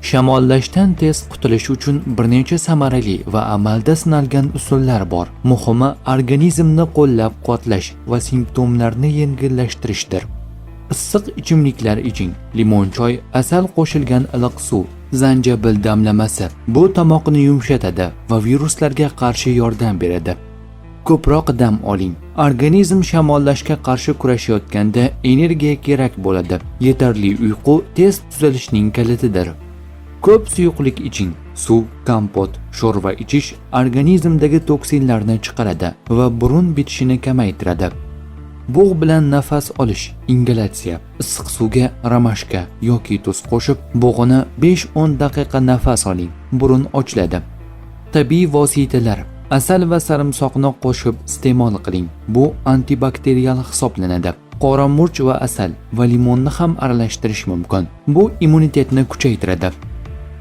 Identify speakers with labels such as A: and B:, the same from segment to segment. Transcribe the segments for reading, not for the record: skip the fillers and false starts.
A: Shamollashdan tez qutulish uchun bir necha samarali va amalda sinalgan usullar bor. Muhimi organizmni qo'llab-quvvatlash va simptomlarni yengillashtirishdir. Issiq ichimliklar iching. Limon choy, asal qo'shilgan iliq suv, zanjabil damlamasi bu tomoqni yumshatadi va viruslarga qarshi yordam beradi. Ko'proq dam oling. Organizm shamollashga qarshi kurashayotganda energiya kerak bo'ladi. Yetarli uyqu tez tuzalishning kalitidir. Ko'p suyuqlik iching. Suv, kompot, sho'rva ichish organizmdagi toksinlarni chiqaradi va burun bitishini kamaytiradi. Bug' bilan nafas olish, ingalyatsiya. Issiq suvga romashka yoki tuz qo'shib, bug'ini 5-10 daqiqa nafas oling. Burun ochiladi. Tabiiy vositalar. Asal va sarimsoqni qo'shib iste'mol qiling. Bu antibakterial hisoblanadi. Qora murch va asal va limonni ham aralashtirish mumkin. Bu immunitetni kuchaytiradi.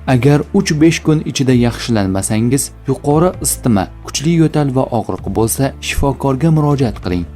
A: Agar 3-5 kun ichida yaxshilanmasangiz, yuqori isitma, kuchli yo'tal va og'riq bo'lsa, shifokorga murojaat qiling.